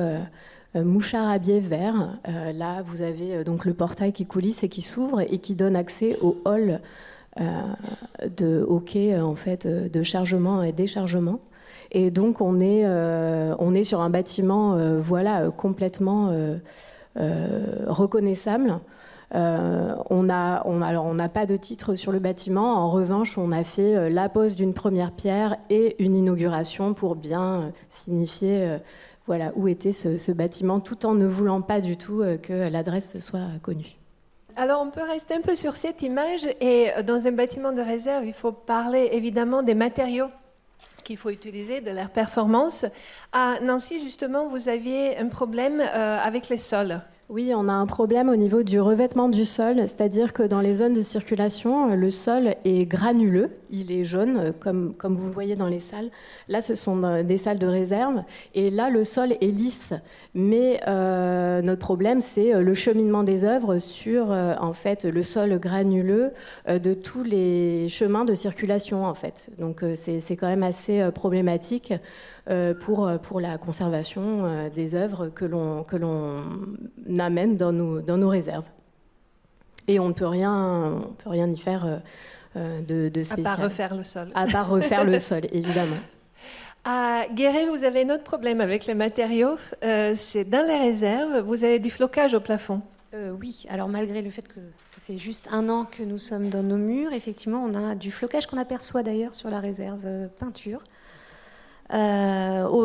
mouchard à biais vert. Là, vous avez donc le portail qui coulisse et qui s'ouvre et qui donne accès au hall au quai en fait, de chargement et déchargement. Et donc, on est sur un bâtiment complètement reconnaissable. On n'a pas de titre sur le bâtiment. En revanche, on a fait la pose d'une première pierre et une inauguration pour bien signifier où était ce bâtiment, tout en ne voulant pas du tout que l'adresse soit connue. Alors, on peut rester un peu sur cette image. Et dans un bâtiment de réserve, il faut parler évidemment des matériaux qu'il faut utiliser, de leur performance. À Nancy, justement, vous aviez un problème avec les sols. Oui, on a un problème au niveau du revêtement du sol, c'est-à-dire que dans les zones de circulation, le sol est granuleux, il est jaune, comme vous le voyez dans les salles. Là, ce sont des salles de réserve, et là, le sol est lisse. Mais notre problème, c'est le cheminement des œuvres sur en fait, le sol granuleux de tous les chemins de circulation. En fait. Donc, c'est quand même assez problématique. Pour la conservation des œuvres que l'on amène dans nos réserves. Et on ne peut rien y faire de spécial. À part refaire le sol. À part refaire le sol, évidemment. À Guéret, vous avez un autre problème avec les matériaux. C'est dans les réserves, vous avez du flocage au plafond. Oui, alors malgré le fait que ça fait juste 1 an que nous sommes dans nos murs, effectivement, on a du flocage qu'on aperçoit d'ailleurs sur la réserve peinture.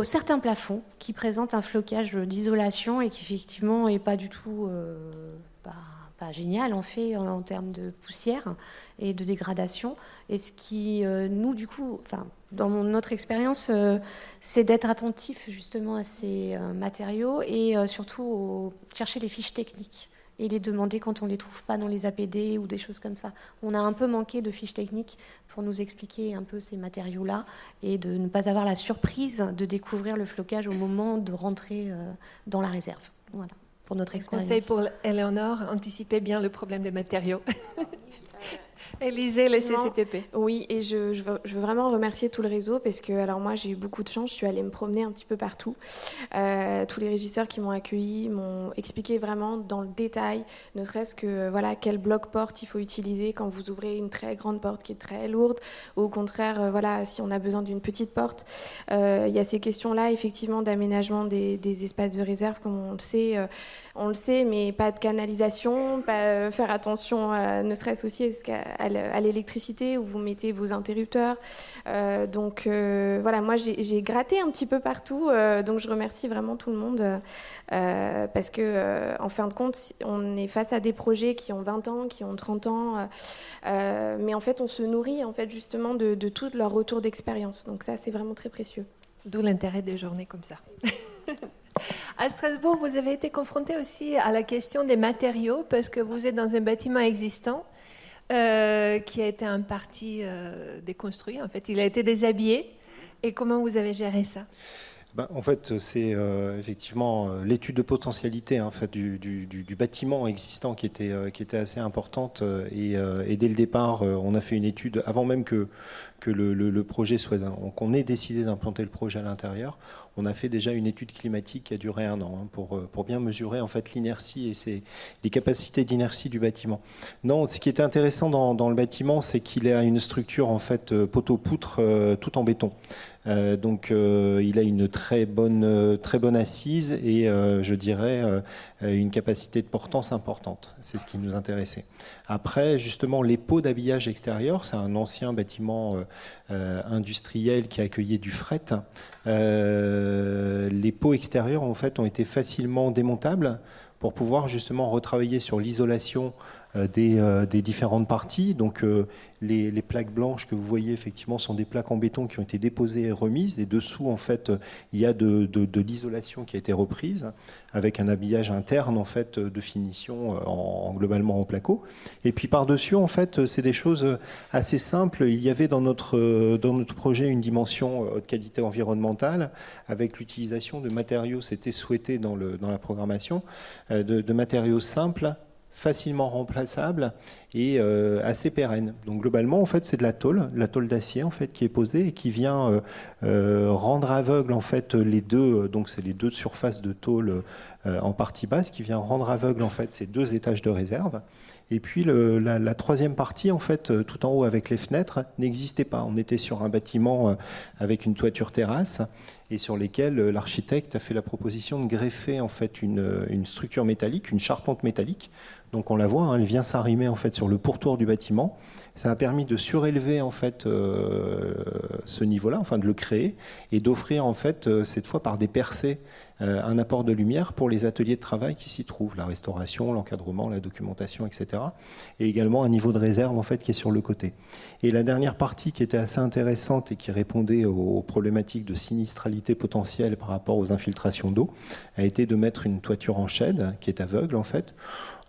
Certains plafonds qui présentent un flocage d'isolation et qui effectivement n'est pas du tout pas génial en fait en termes de poussière et de dégradation. Et ce qui nous du coup, dans notre expérience, c'est d'être attentif justement à ces matériaux et surtout chercher les fiches techniques et les demander quand on ne les trouve pas dans les APD ou des choses comme ça. On a un peu manqué de fiches techniques pour nous expliquer un peu ces matériaux-là et de ne pas avoir la surprise de découvrir le flocage au moment de rentrer dans la réserve. Voilà, pour notre expérience. Conseil pour Éléonore, anticipez bien le problème des matériaux. Et lisez les CCTP. Oui, et je veux vraiment remercier tout le réseau parce que, alors moi, j'ai eu beaucoup de chance. Je suis allée me promener un petit peu partout. Tous les régisseurs qui m'ont accueilli m'ont expliqué vraiment dans le détail, ne serait-ce que quel bloc-porte il faut utiliser quand vous ouvrez une très grande porte qui est très lourde, ou au contraire, si on a besoin d'une petite porte. Il y a ces questions-là, effectivement, d'aménagement des espaces de réserve, comme on le sait, mais pas de canalisation, faire attention, ne serait-ce aussi à l'électricité où vous mettez vos interrupteurs. Moi, j'ai gratté un petit peu partout, donc je remercie vraiment tout le monde parce que, en fin de compte, on est face à des projets qui ont 20 ans, qui ont 30 ans, mais en fait, on se nourrit en fait, justement de tout leur retour d'expérience. Donc ça, c'est vraiment très précieux. D'où l'intérêt des journées comme ça. À Strasbourg, vous avez été confronté aussi à la question des matériaux parce que vous êtes dans un bâtiment existant qui a été en partie déconstruit. En fait, il a été déshabillé. Et comment vous avez géré ça ? En fait, c'est effectivement l'étude de potentialité en fait, du bâtiment existant qui était assez importante. Et dès le départ, on a fait une étude, avant même que que le projet soit, qu'on ait décidé d'implanter le projet à l'intérieur, on a fait déjà une étude climatique qui a duré 1 an pour bien mesurer en fait l'inertie et les capacités d'inertie du bâtiment. Non, ce qui était intéressant dans le bâtiment, c'est qu'il a une structure en fait poteau-poutre tout en béton. Donc il a une très bonne assise et je dirais une capacité de portance importante. C'est ce qui nous intéressait. Après, justement, les pots d'habillage extérieur, c'est un ancien bâtiment industriel qui accueillait du fret. Les pots extérieurs, en fait, ont été facilement démontables pour pouvoir justement retravailler sur l'isolation des différentes parties. Donc les plaques blanches que vous voyez effectivement sont des plaques en béton qui ont été déposées et remises. Et dessous, en fait, il y a de l'isolation qui a été reprise avec un habillage interne en fait de finition globalement en placo. Et puis par-dessus, en fait, c'est des choses assez simples. Il y avait dans notre projet une dimension haute qualité environnementale avec l'utilisation de matériaux, c'était souhaité dans la programmation, de matériaux simples, facilement remplaçable et assez pérenne. Donc globalement, en fait, c'est de la tôle d'acier en fait qui est posée et qui vient rendre aveugle en fait les deux. Donc c'est les deux surfaces de tôle en partie basse qui vient rendre aveugle en fait ces 2 étages de réserve. Et puis la troisième partie, en fait, tout en haut avec les fenêtres, n'existait pas. On était sur un bâtiment avec une toiture terrasse et sur lesquels l'architecte a fait la proposition de greffer en fait une structure métallique, une charpente métallique. Donc on la voit, elle vient s'arrimer en fait sur le pourtour du bâtiment. Ça a permis de surélever en fait ce niveau-là, enfin de le créer et d'offrir en fait cette fois par des percées un apport de lumière pour les ateliers de travail qui s'y trouvent, la restauration, l'encadrement, la documentation, etc. Et également un niveau de réserve en fait qui est sur le côté. Et la dernière partie qui était assez intéressante et qui répondait aux problématiques de sinistralité potentielle par rapport aux infiltrations d'eau a été de mettre une toiture en shed qui est aveugle en fait.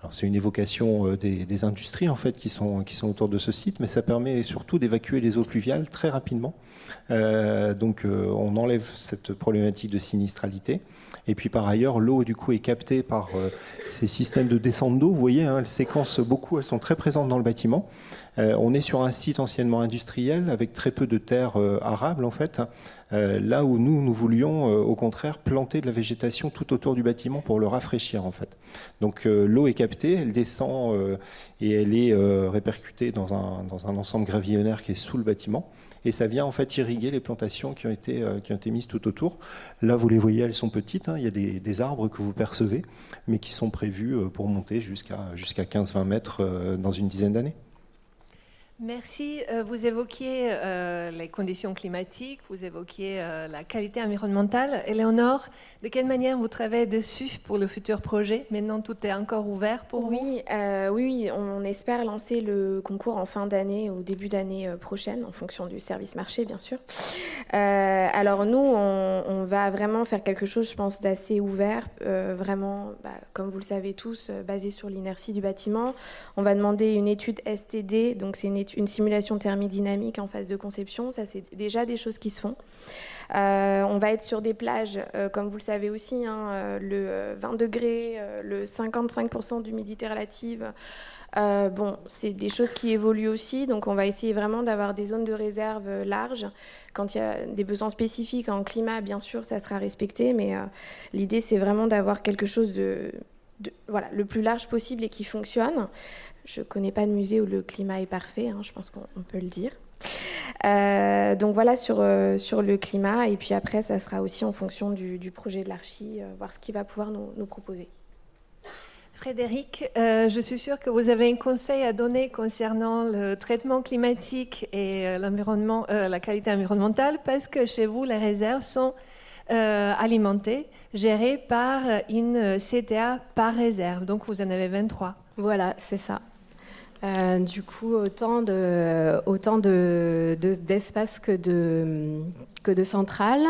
Alors c'est une évocation des industries en fait qui sont autour de ce site, mais ça permet surtout d'évacuer les eaux pluviales très rapidement. Donc on enlève cette problématique de sinistralité. Et puis par ailleurs, l'eau du coup est captée par ces systèmes de descente d'eau. Vous voyez, hein, les séquences beaucoup, elles sont très présentes dans le bâtiment. On est sur un site anciennement industriel avec très peu de terres arables en fait. Là où nous voulions au contraire planter de la végétation tout autour du bâtiment pour le rafraîchir en fait. Donc l'eau est captée, elle descend et elle est répercutée dans un ensemble gravillonnaire qui est sous le bâtiment. Et ça vient en fait irriguer les plantations qui ont été mises tout autour. Là, vous les voyez, elles sont petites. Hein. Il y a des arbres que vous percevez, mais qui sont prévus pour monter jusqu'à 15-20 mètres dans une dizaine d'années. Merci. Vous évoquiez les conditions climatiques, vous évoquiez la qualité environnementale. Éléonore, de quelle manière vous travaillez dessus pour le futur projet? Maintenant, tout est encore ouvert pour vous? Oui, on espère lancer le concours en fin d'année ou début d'année prochaine, en fonction du service marché, bien sûr. Alors nous, on va vraiment faire quelque chose, je pense, d'assez ouvert, vraiment, comme vous le savez tous, basé sur l'inertie du bâtiment. On va demander une étude STD, donc c'est une simulation thermodynamique en phase de conception. Ça, c'est déjà des choses qui se font. On va être sur des plages, comme vous le savez aussi, hein, le 20 degrés, le 55% d'humidité relative. C'est des choses qui évoluent aussi. Donc, on va essayer vraiment d'avoir des zones de réserve larges. Quand il y a des besoins spécifiques en climat, bien sûr, ça sera respecté. Mais l'idée, c'est vraiment d'avoir quelque chose le plus large possible et qui fonctionne. Je ne connais pas de musée où le climat est parfait, hein, je pense qu'on peut le dire. Donc voilà sur le climat. Et puis après, ça sera aussi en fonction du projet de l'archi, voir ce qu'il va pouvoir nous proposer. Frédéric, je suis sûre que vous avez un conseil à donner concernant le traitement climatique et l'environnement, la qualité environnementale, parce que chez vous, les réserves sont alimentées, gérées par une CTA par réserve. Donc vous en avez 23. Voilà, c'est ça. Du coup, autant d'espace que de centrales.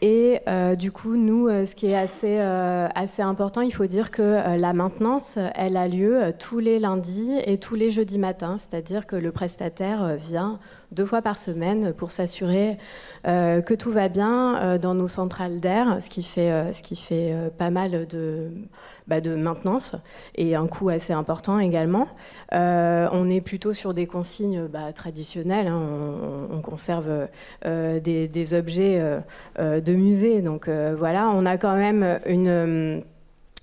Et du coup, nous, ce qui est assez important, il faut dire que la maintenance, elle a lieu tous les lundis et tous les jeudis matins. C'est-à-dire que le prestataire vient 2 fois par semaine pour s'assurer que tout va bien dans nos centrales d'air, ce qui fait pas mal de maintenance et un coût assez important également. On est plutôt sur des consignes traditionnelles, hein. On conserve des objets de musée. Donc voilà, on a quand même une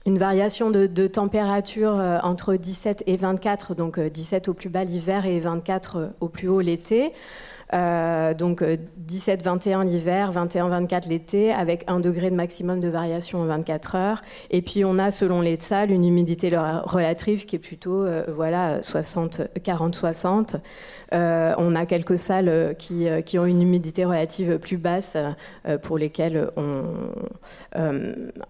variation de température entre 17 et 24, donc 17 au plus bas l'hiver et 24 au plus haut l'été. Donc 17-21 l'hiver, 21-24 l'été, avec 1 degré de maximum de variation en 24 heures. Et puis on a, selon les salles, une humidité relative qui est plutôt 40-60. On a quelques salles qui ont une humidité relative plus basse, pour lesquelles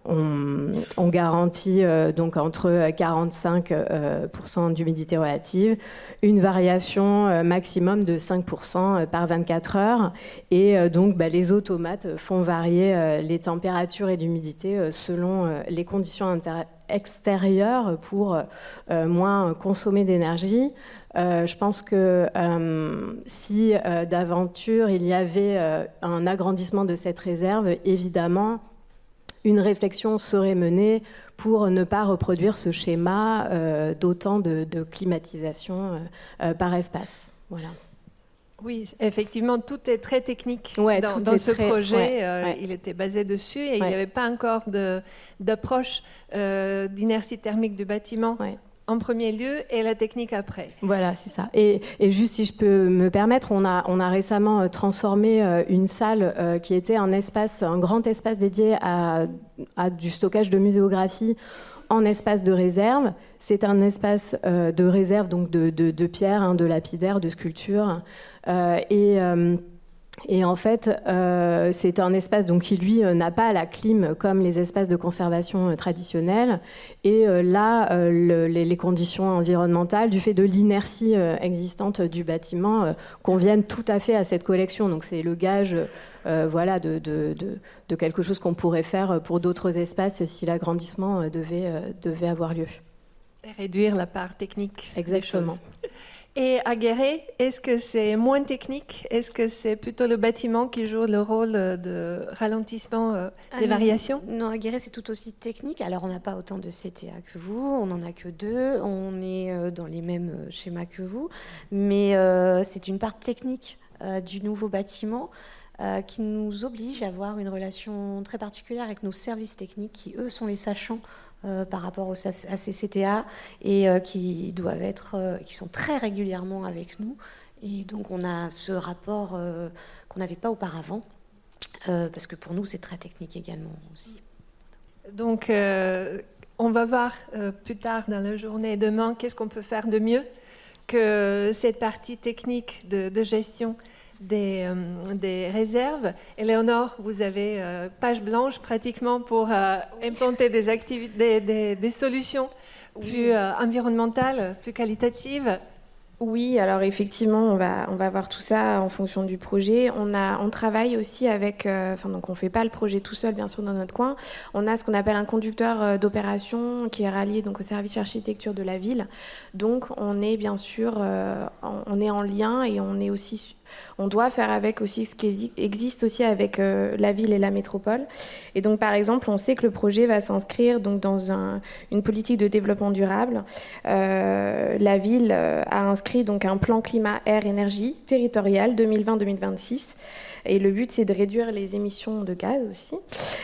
on garantit donc entre 45% d'humidité relative, une variation maximum de 5% par 24 heures. Et donc les automates font varier les températures et l'humidité selon les conditions extérieures pour moins consommer d'énergie. Je pense que si d'aventure il y avait un agrandissement de cette réserve, évidemment, une réflexion serait menée pour ne pas reproduire ce schéma d'autant de climatisation par espace. Voilà. Oui, effectivement, tout est très technique tout dans est ce très, projet. ouais. Il était basé dessus et il n'y avait pas encore d'approche d'inertie thermique du bâtiment. Ouais. En premier lieu et la technique après. Voilà, c'est ça. Et juste si je peux me permettre, on a récemment transformé une salle qui était un grand espace dédié à du stockage de muséographie en espace de réserve. C'est un espace de réserve donc de pierres, hein, de lapidaires, de sculptures. Et en fait, c'est un espace donc, qui, lui, n'a pas la clim comme les espaces de conservation traditionnels. Et là, les conditions environnementales, du fait de l'inertie existante du bâtiment, conviennent tout à fait à cette collection. Donc c'est le gage de quelque chose qu'on pourrait faire pour d'autres espaces si l'agrandissement devait avoir lieu. Et réduire la part technique. Exactement. Des choses. Et à Guéret, est-ce que c'est moins technique? Est-ce que c'est plutôt le bâtiment qui joue le rôle de ralentissement des variations? Non, à Guéret, c'est tout aussi technique. Alors, on n'a pas autant de CTA que vous, on n'en a que 2, on est dans les mêmes schémas que vous, mais c'est une part technique du nouveau bâtiment qui nous oblige à avoir une relation très particulière avec nos services techniques qui, eux, sont les sachants par rapport à ces CTA et qui sont très régulièrement avec nous. Et donc, on a ce rapport qu'on n'avait pas auparavant, parce que pour nous, c'est très technique également aussi. Donc, on va voir plus tard dans la journée, demain, qu'est-ce qu'on peut faire de mieux que cette partie technique de gestion des réserves. Éléonore, vous avez page blanche pratiquement pour implanter des solutions plus environnementales, plus qualitatives. Oui, alors effectivement, on va voir tout ça en fonction du projet. On travaille aussi avec, donc on fait pas le projet tout seul, bien sûr, dans notre coin. On a ce qu'on appelle un conducteur d'opération qui est rallié donc au service architecture de la ville. Donc on est bien sûr, on est en lien et on doit faire avec aussi ce qui existe aussi avec la ville et la métropole. Et donc, par exemple, on sait que le projet va s'inscrire donc dans une politique de développement durable. La ville a inscrit donc un plan climat-air-énergie territorial 2020-2026. Et le but, c'est de réduire les émissions de gaz aussi,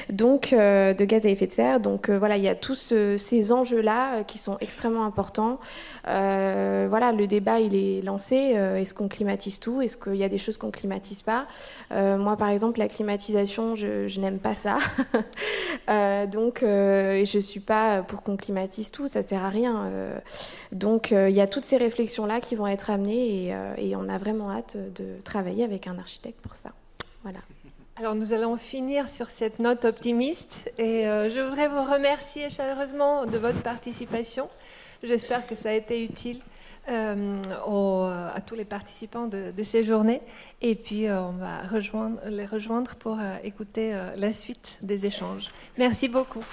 donc de gaz à effet de serre. Donc voilà, il y a tous ces enjeux-là qui sont extrêmement importants. Voilà, le débat, il est lancé. Est-ce qu'on climatise tout? Est-ce qu'il y a des choses qu'on climatise pas? Moi, par exemple, la climatisation, je n'aime pas ça. Donc, je suis pas pour qu'on climatise tout. Ça sert à rien. Donc, il y a toutes ces réflexions-là qui vont être amenées et on a vraiment hâte de travailler avec un architecte pour ça. Voilà. Alors nous allons finir sur cette note optimiste et je voudrais vous remercier chaleureusement de votre participation. J'espère que ça a été utile à tous les participants de ces journées. Et puis, on va les rejoindre pour écouter la suite des échanges. Merci beaucoup.